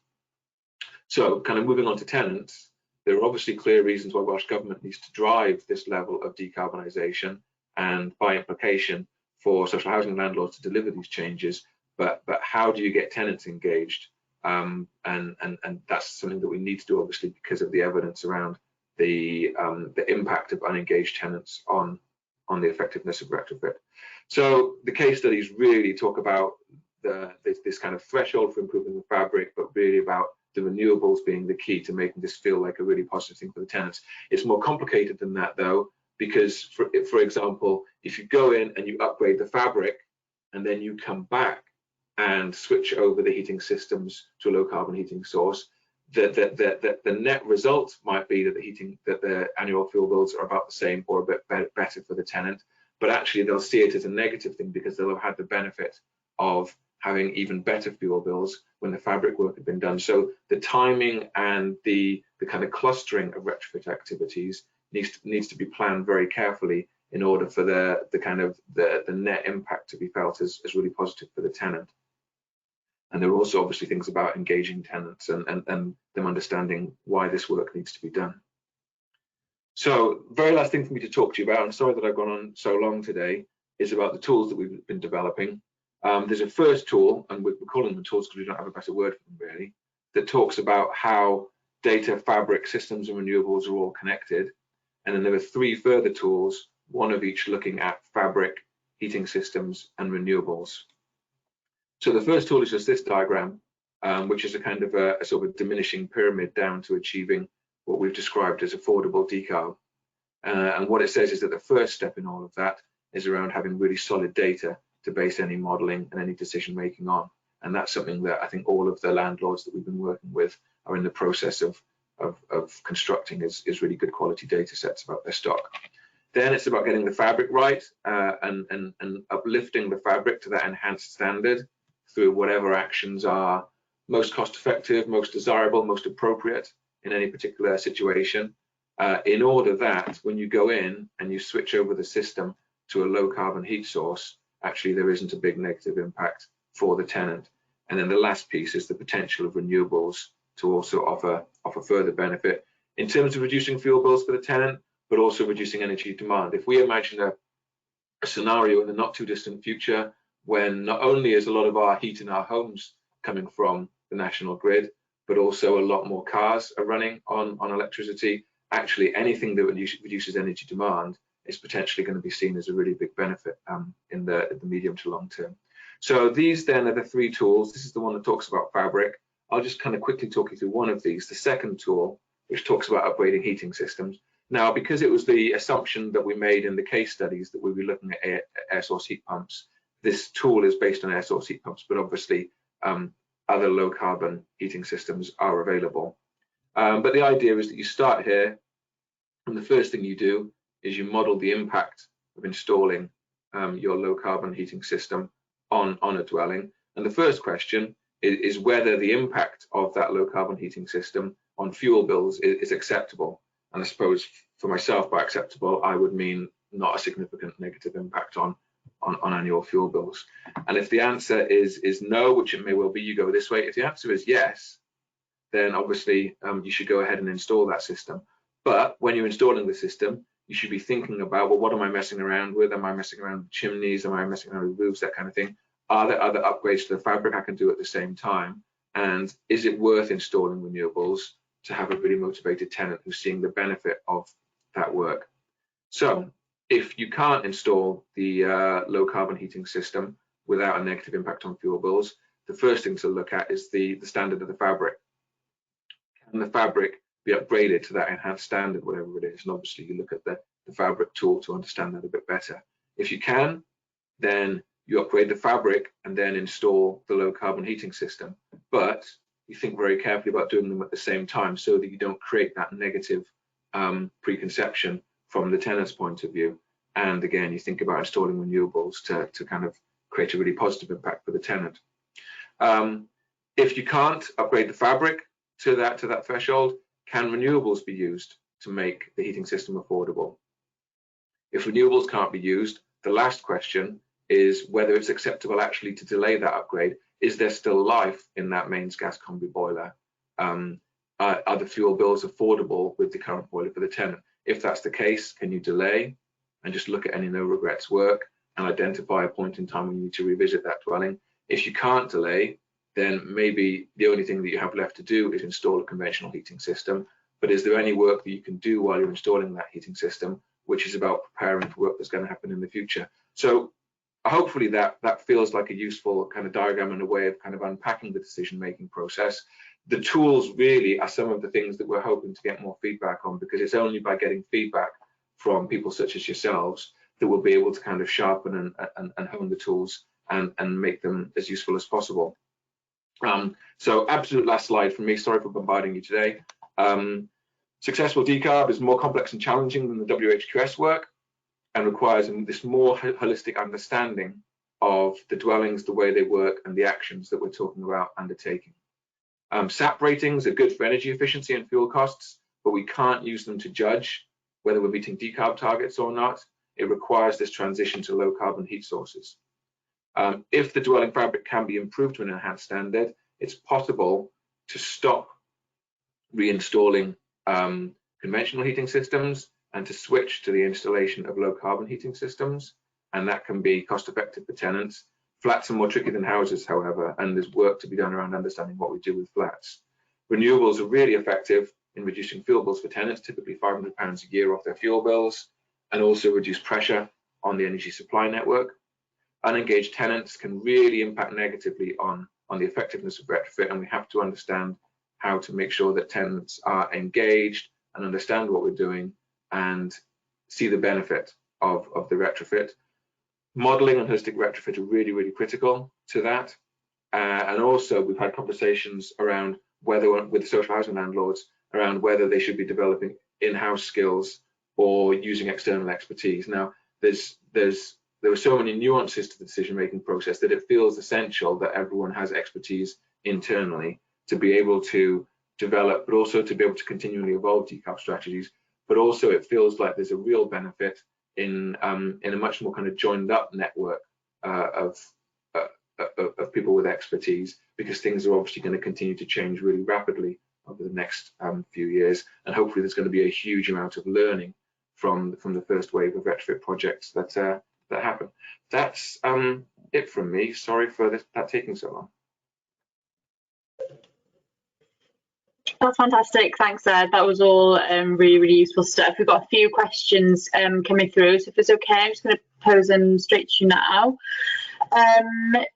So kind of moving on to tenants, there are obviously clear reasons why Welsh Government needs to drive this level of decarbonisation, and by implication for social housing landlords to deliver these changes, but how do you get tenants engaged? And that's something that we need to do, obviously, because of the evidence around the impact of unengaged tenants on the effectiveness of retrofit. So the case studies really talk about this kind of threshold for improving the fabric, but really about the renewables being the key to making this feel like a really positive thing for the tenants. It's more complicated than that, though, because for example, if you go in and you upgrade the fabric and then you come back and switch over the heating systems to a low carbon heating source, the net result might be that the annual fuel bills are about the same or a bit better for the tenant, but actually they'll see it as a negative thing because they'll have had the benefit of having even better fuel bills when the fabric work had been done. So the timing and the kind of clustering of retrofit activities needs to be planned very carefully in order for the net impact to be felt as really positive for the tenant. And there are also obviously things about engaging tenants and them understanding why this work needs to be done. So very last thing for me to talk to you about, I'm sorry that I've gone on so long today, is about the tools that we've been developing. There's a first tool, and we're calling them tools because we don't have a better word for them really, that talks about how data, fabric, systems and renewables are all connected. And then there are 3 further tools, one of each looking at fabric, heating systems and renewables. So the first tool is just this diagram, which is a kind of a sort of diminishing pyramid down to achieving what we've described as affordable decarb. And what it says is that the first step in all of that is around having really solid data to base any modelling and any decision making on. And that's something that I think all of the landlords that we've been working with are in the process of constructing is really good quality data sets about their stock. Then it's about getting the fabric right and uplifting the fabric to that enhanced standard through whatever actions are most cost effective, most desirable, most appropriate in any particular situation, in order that when you go in and you switch over the system to a low carbon heat source, actually there isn't a big negative impact for the tenant. And then the last piece is the potential of renewables to also offer further benefit in terms of reducing fuel bills for the tenant, but also reducing energy demand. If we imagine a scenario in the not too distant future when not only is a lot of our heat in our homes coming from the national grid, but also a lot more cars are running on electricity, actually anything that reduces energy demand is potentially going to be seen as a really big benefit in the medium to long term. So these then are the 3 tools. This is the one that talks about fabric. I'll just kind of quickly talk you through one of these, the second tool, which talks about upgrading heating systems. Now, because it was the assumption that we made in the case studies that we'd be looking at air source heat pumps, this tool is based on air source heat pumps, but obviously other low carbon heating systems are available. But the idea is that you start here, and the first thing you do is you model the impact of installing your low carbon heating system on a dwelling. And the first question is whether the impact of that low carbon heating system on fuel bills is acceptable. And I suppose for myself, by acceptable, I would mean not a significant negative impact on annual fuel bills. And if the answer is no, which it may well be, you go this way. If the answer is yes, then obviously you should go ahead and install that system. But when you're installing the system, you should be thinking about, well, what am I messing around with? Am I messing around with chimneys? Am I messing around with roofs? That kind of thing. Are there other upgrades to the fabric I can do at the same time? And is it worth installing renewables to have a really motivated tenant who's seeing the benefit of that work? So if you can't install the low carbon heating system without a negative impact on fuel bills, the first thing to look at is the standard of the fabric. Can the fabric be upgraded to that enhanced standard, whatever it is? And obviously you look at the fabric tool to understand that a bit better. If you can, then you upgrade the fabric and then install the low carbon heating system. But you think very carefully about doing them at the same time so that you don't create that negative preconception from the tenant's point of view. And again, you think about installing renewables to kind of create a really positive impact for the tenant. If you can't upgrade the fabric to that threshold, can renewables be used to make the heating system affordable? If renewables can't be used, the last question is whether it's acceptable actually to delay that upgrade. Is there still life in that mains gas combi boiler? Are the fuel bills affordable with the current boiler for the tenant? If that's the case, can you delay and just look at any no regrets work and identify a point in time when you need to revisit that dwelling? If you can't delay, then maybe the only thing that you have left to do is install a conventional heating system. But is there any work that you can do while you're installing that heating system, which is about preparing for work that's going to happen in the future? So hopefully that feels like a useful kind of diagram and a way of kind of unpacking the decision-making process. The tools really are some of the things that we're hoping to get more feedback on, because it's only by getting feedback from people such as yourselves that we'll be able to kind of sharpen and hone the tools and make them as useful as possible. So absolute last slide from me. Sorry for bombarding you today. Successful decarb is more complex and challenging than the WHQS work and requires this more holistic understanding of the dwellings, the way they work, and the actions that we're talking about undertaking. SAP ratings are good for energy efficiency and fuel costs, but we can't use them to judge whether we're meeting decarb targets or not. It requires this transition to low carbon heat sources. If the dwelling fabric can be improved to an enhanced standard, it's possible to stop reinstalling conventional heating systems and to switch to the installation of low carbon heating systems, and that can be cost effective for tenants. Flats are more tricky than houses, however, and there's work to be done around understanding what we do with flats. Renewables are really effective in reducing fuel bills for tenants, typically £500 a year off their fuel bills, and also reduce pressure on the energy supply network. Unengaged tenants can really impact negatively on the effectiveness of retrofit, and we have to understand how to make sure that tenants are engaged and understand what we're doing and see the benefit of the retrofit. Modeling and holistic retrofit are really, really critical to that. And also we've had conversations around whether, with the social housing landlords, around whether they should be developing in-house skills or using external expertise. Now, there are so many nuances to the decision-making process that it feels essential that everyone has expertise internally to be able to develop, but also to be able to continually evolve decarb strategies. But also it feels like there's a real benefit in a much more kind of joined up network of people with expertise, because things are obviously going to continue to change really rapidly over the next few years, and hopefully there's going to be a huge amount of learning from the first wave of retrofit projects that happen. That's it from me. Sorry for that taking so long. That's fantastic. Thanks, Ed. That was all really, really useful stuff. We've got a few questions coming through, so if it's okay, I'm just going to pose them straight to you now.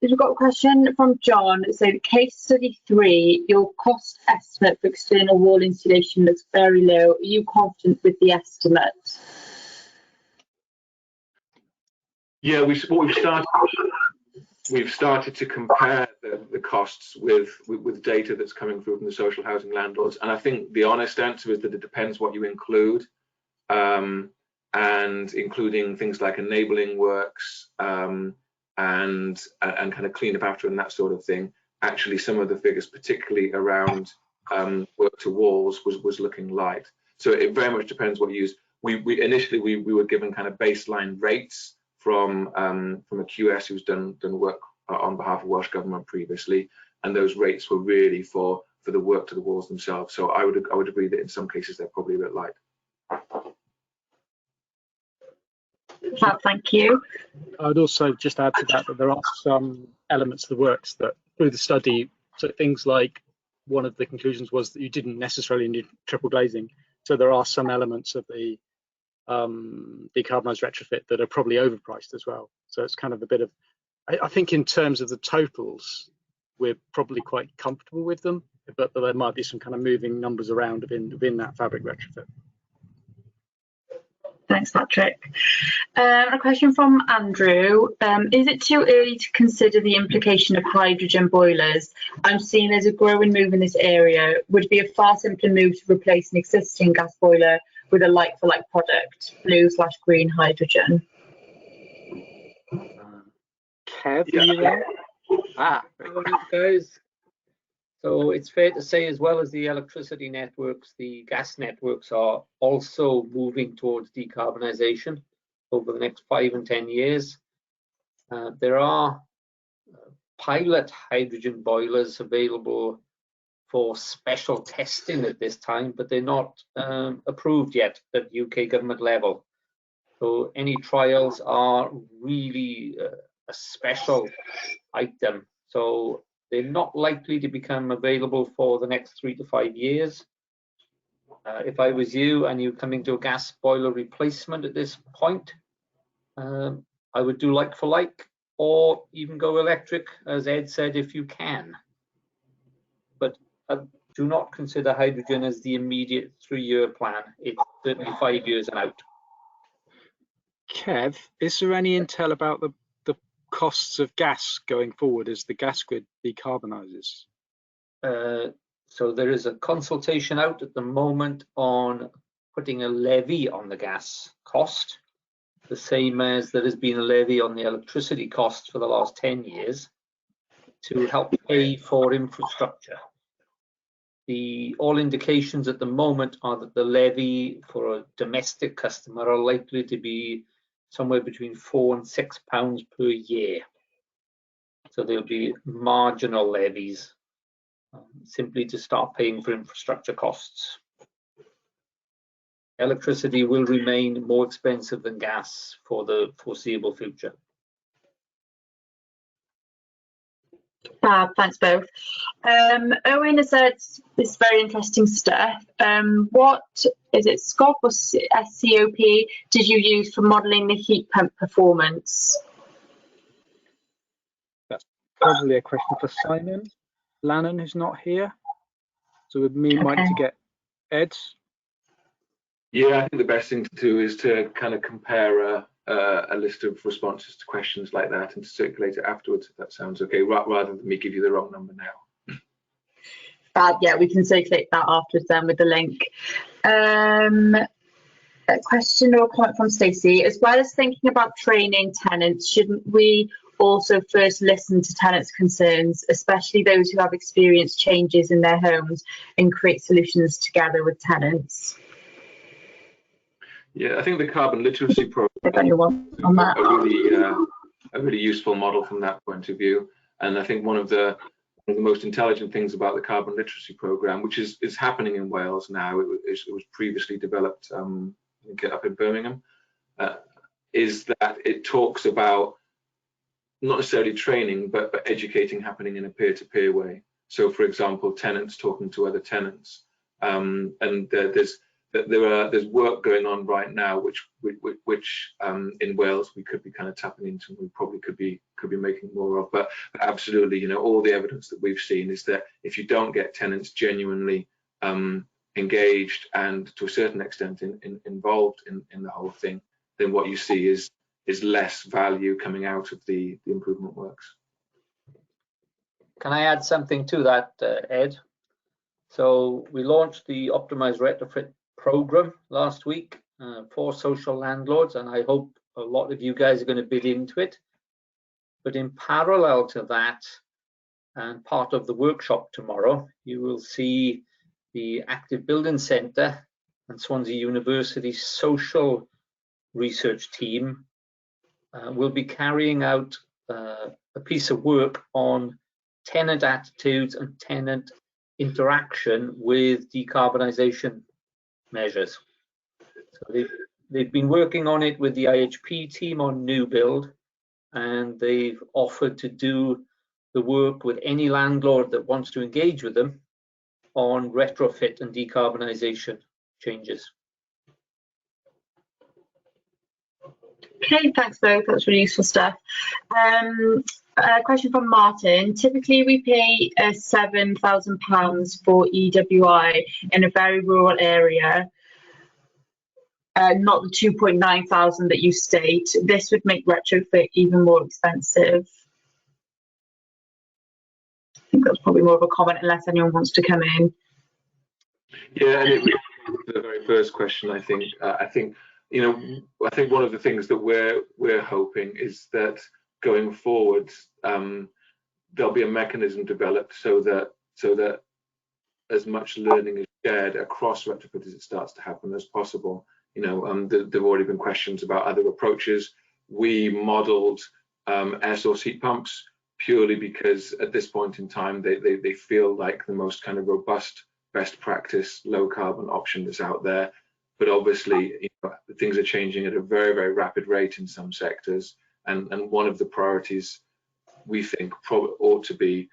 We've got a question from John. So case study 3, your cost estimate for external wall insulation looks very low. Are you confident with the estimate? Yeah, we've started to compare the costs with data that's coming through from the social housing landlords, and I think the honest answer is that it depends what you include, and including things like enabling works and kind of clean up after and that sort of thing. Actually, some of the figures, particularly around work to walls, was looking light. So it very much depends what you use. Initially we were given kind of baseline rates from a QS who's done work on behalf of Welsh Government previously, and those rates were really for the work to the walls themselves. So I would agree that in some cases they're probably a bit light. Thank you. I would also just add to that there are some elements of the works that through the study, so things like one of the conclusions was that you didn't necessarily need triple glazing. So there are some elements of the decarbonised retrofit that are probably overpriced as well. So it's kind of a bit of, I think in terms of the totals, we're probably quite comfortable with them, but there might be some kind of moving numbers around within that fabric retrofit. Thanks, Patrick. A question from Andrew. Is it too early to consider the implication of hydrogen boilers? I'm seeing there's a growing move in this area. Would it be a far simpler move to replace an existing gas boiler with a like-for-like product, blue/green hydrogen? Kev, are you there? Guys. So it's fair to say, as well as the electricity networks, the gas networks are also moving towards decarbonisation over the next 5 and 10 years. There are pilot hydrogen boilers available for special testing at this time, but they're not approved yet at UK government level. So any trials are really a special item. So they're not likely to become available for the next 3 to 5 years. If I was you and you're coming to a gas boiler replacement at this point, I would do like for like, or even go electric, as Ed said, if you can. But do not consider hydrogen as the immediate 3-year plan. It's certainly 5 years and out. Kev, is there any intel about the costs of gas going forward as the gas grid decarbonises? So there is a consultation out at the moment on putting a levy on the gas cost, the same as there has been a levy on the electricity cost for the last 10 years to help pay for infrastructure. All indications at the moment are that the levy for a domestic customer are likely to be somewhere between £4 and £6 per year. So there'll be marginal levies simply to start paying for infrastructure costs. Electricity will remain more expensive than gas for the foreseeable future. Fab, thanks both. Owen has said this very interesting stuff. What is it, SCOP or SCOP did you use for modelling the heat pump performance? That's probably a question for Simon Lannon, who's not here. So we might need to get Ed. Yeah, I think the best thing to do is to kind of compare a list of responses to questions like that and to circulate it afterwards, if that sounds okay, rather than me give you the wrong number now. Yeah, we can circulate that afterwards then with the link. A question or comment from Stacey. As well as thinking about training tenants, shouldn't we also first listen to tenants' concerns, especially those who have experienced changes in their homes, and create solutions together with tenants? Yeah, I think the carbon literacy program a really useful model from that point of view. And I think one of the most intelligent things about the carbon literacy program, which is happening in Wales now, it was previously developed up in Birmingham, is that it talks about not necessarily training, but educating happening in a peer-to-peer way. So, for example, tenants talking to other tenants, and there's that there's work going on right now which in Wales we could be kind of tapping into, and we probably could be making more of. But absolutely, you know, all the evidence that we've seen is that if you don't get tenants genuinely engaged and to a certain extent involved in the whole thing, then what you see is less value coming out of the improvement works. Can I add something to that, Ed? So we launched the Optimised Retrofit program last week for social landlords, and I hope a lot of you guys are going to bid into it. But in parallel to that, and part of the workshop tomorrow, you will see the Active Building Centre and Swansea University's social research team will be carrying out a piece of work on tenant attitudes and tenant interaction with decarbonisation measures. So they've been working on it with the IHP team on new build, and they've offered to do the work with any landlord that wants to engage with them on retrofit and decarbonisation changes. Okay, thanks both. That's really useful stuff. A question from Martin. Typically, we pay £7,000 for EWI in a very rural area, not the 2.9 thousand that you state. This would make retrofit even more expensive. I think that's probably more of a comment, unless anyone wants to come in. Yeah, and the very first question, I think you know, I think one of the things that we're hoping is that going forward, there'll be a mechanism developed so that as much learning is shared across retrofit as it starts to happen as possible. You know, there've already been questions about other approaches. We modelled air source heat pumps purely because at this point in time they feel like the most kind of robust, best practice, low carbon option that's out there. But obviously, you know, things are changing at a very, very rapid rate in some sectors, and one of the priorities we think probably ought to be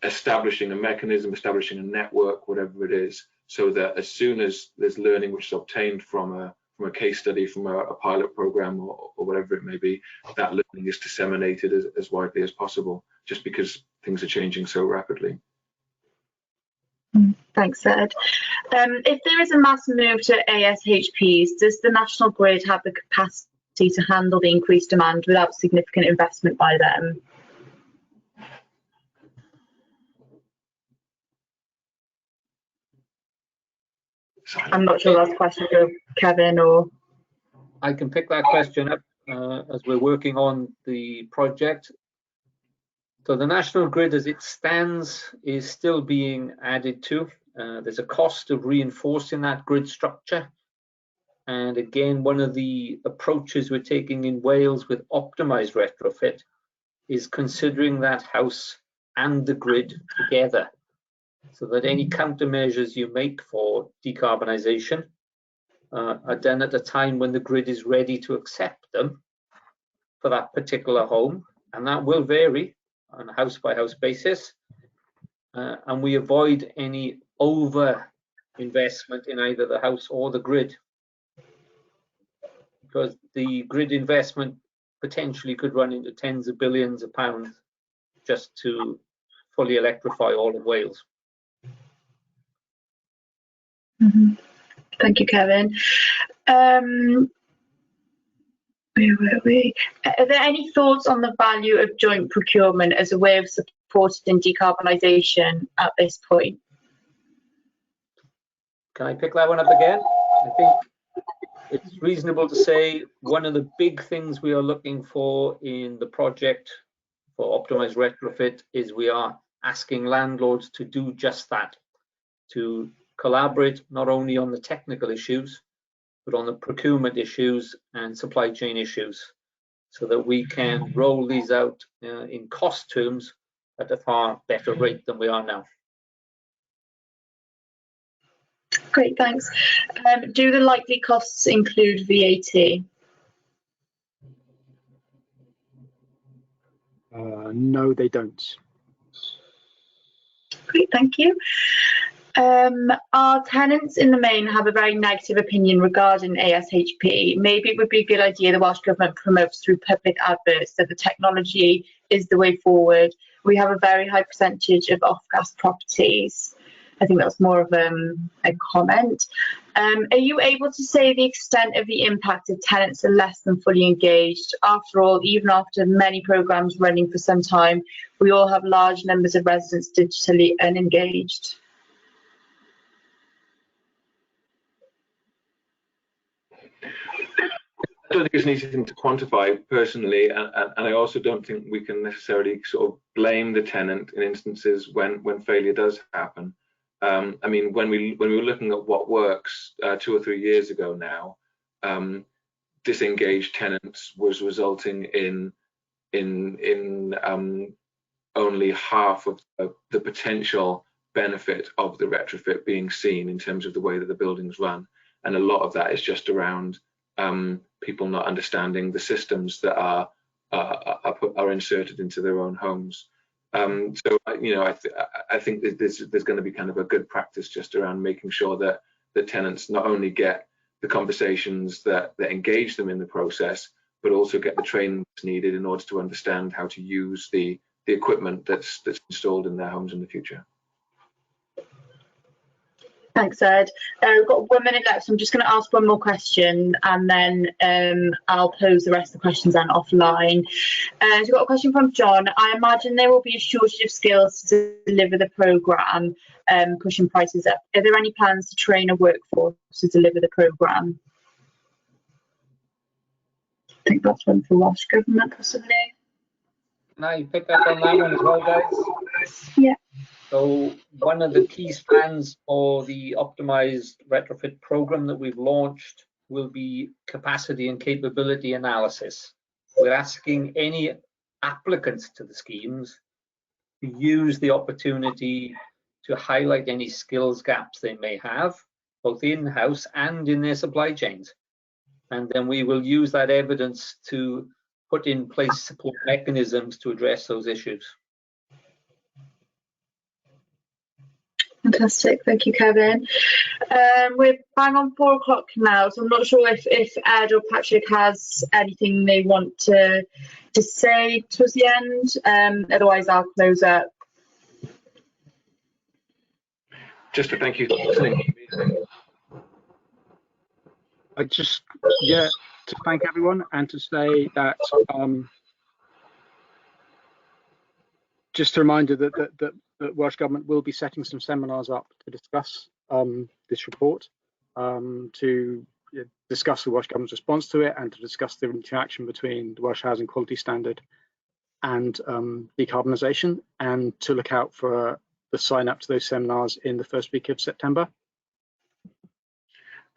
establishing a mechanism, establishing a network, whatever it is, so that as soon as there's learning which is obtained from a case study, from a pilot program, or whatever it may be, that learning is disseminated as widely as possible, just because things are changing so rapidly. Thanks, Ed. If there is a mass move to ASHPs, does the National Grid have the capacity to handle the increased demand without significant investment by them? I'm not sure that's a question for Kevin or... I can pick that question up as we're working on the project. So the National Grid as it stands is still being added to. There's a cost of reinforcing that grid structure. And again, one of the approaches we're taking in Wales with optimised retrofit is considering that house and the grid together, so that any countermeasures you make for decarbonisation are done at a time when the grid is ready to accept them for that particular home. And that will vary on a house-by-house basis. And we avoid any over investment in either the house or the grid, because the grid investment potentially could run into tens of billions of pounds just to fully electrify all of Wales. Thank you, Kevin. Where were we? Are there any thoughts on the value of joint procurement as a way of supporting decarbonisation at this point? Can I pick that one up again? I think it's reasonable to say one of the big things we are looking for in the project for optimised retrofit is we are asking landlords to do just that, to collaborate not only on the technical issues, but on the procurement issues and supply chain issues, so that we can roll these out in cost terms at a far better rate than we are now. Great, thanks. Do the likely costs include VAT? No, they don't. Great, thank you. Our tenants in the main have a very negative opinion regarding ASHP. Maybe it would be a good idea the Welsh Government promotes through public adverts that the technology is the way forward. We have a very high percentage of off-gas properties. I think that's more of a comment. Are you able to say the extent of the impact if tenants are less than fully engaged? After all, even after many programmes running for some time, we all have large numbers of residents digitally unengaged. I don't think it's an easy thing to quantify personally, and I also don't think we can necessarily sort of blame the tenant in instances when failure does happen. I mean, when we were looking at what works 2 or 3 years ago now, disengaged tenants was resulting in only half of the potential benefit of the retrofit being seen in terms of the way that the buildings run, and a lot of that is just around people not understanding the systems that are inserted into their own homes. So you know, I think that there's going to be kind of a good practice just around making sure that the tenants not only get the conversations that engage them in the process, but also get the training that's needed in order to understand how to use the equipment that's installed in their homes in the future. Thanks, Ed. We've got 1 minute left, so I'm just going to ask one more question, and then I'll pose the rest of the questions then offline. So we've got a question from John. I imagine there will be a shortage of skills to deliver the programme, pushing prices up. Are there any plans to train a workforce to deliver the programme? I think that's one for Welsh Government, possibly. Can I pick up on that one as well, guys? Yeah. So one of the key strands for the optimized retrofit program that we've launched will be capacity and capability analysis. We're asking any applicants to the schemes to use the opportunity to highlight any skills gaps they may have, both in-house and in their supply chains. And then we will use that evidence to put in place support mechanisms to address those issues. Fantastic, thank you, Kevin. We're bang on 4 o'clock now, so I'm not sure if Ed or Patrick has anything they want to say towards the end. Otherwise, I'll close up. Just to thank you for listening. I just, to thank everyone and to say that just a reminder that Welsh Government will be setting some seminars up to discuss this report, to discuss the Welsh Government's response to it, and to discuss the interaction between the Welsh Housing Quality Standard and decarbonisation, and to look out for the sign up to those seminars in the first week of September.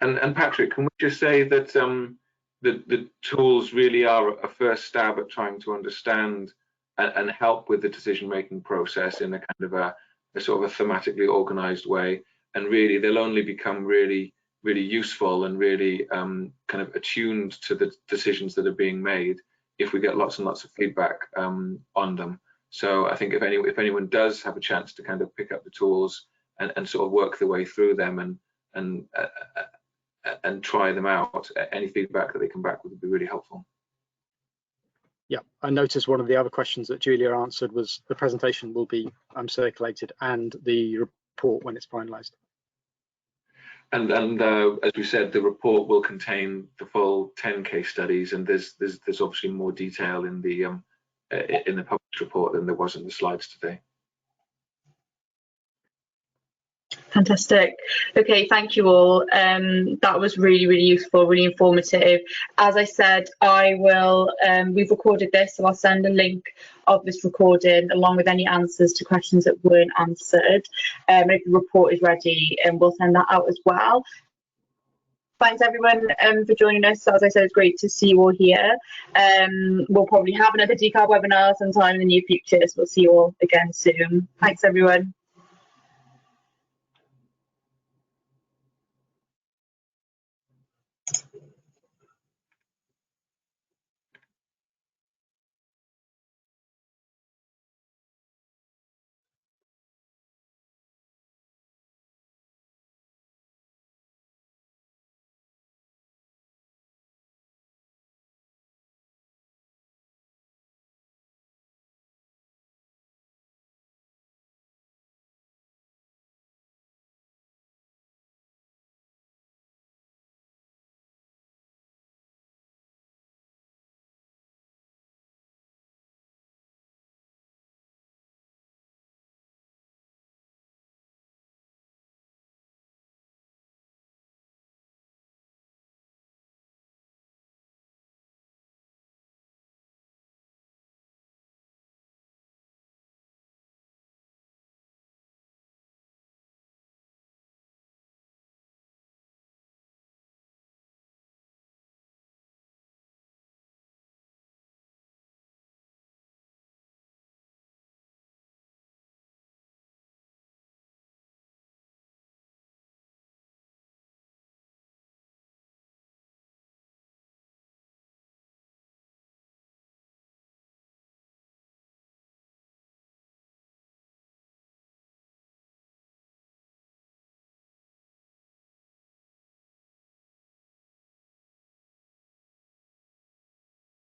And Patrick, can we just say that the tools really are a first stab at trying to understand and help with the decision-making process in a kind of a sort of a thematically organised way, and really they'll only become really useful and really kind of attuned to the decisions that are being made if we get lots and lots of feedback on them. So I think if anyone does have a chance to kind of pick up the tools and sort of work their way through them and try them out, any feedback that they come back with would be really helpful. Yeah, I noticed one of the other questions that Julia answered was the presentation will be circulated and the report when it's finalised. And as we said, the report will contain the full 10 case studies, and there's obviously more detail in the published report than there was in the slides today. Fantastic. Okay, thank you all. That was really useful, really informative. As I said, I will, we've recorded this, so I'll send a link of this recording along with any answers to questions that weren't answered. If the report is ready, and we'll send that out as well. Thanks everyone for joining us. As I said, it's great to see you all here. We'll probably have another decarb webinar sometime in the near future, so we'll see you all again soon. Thanks everyone.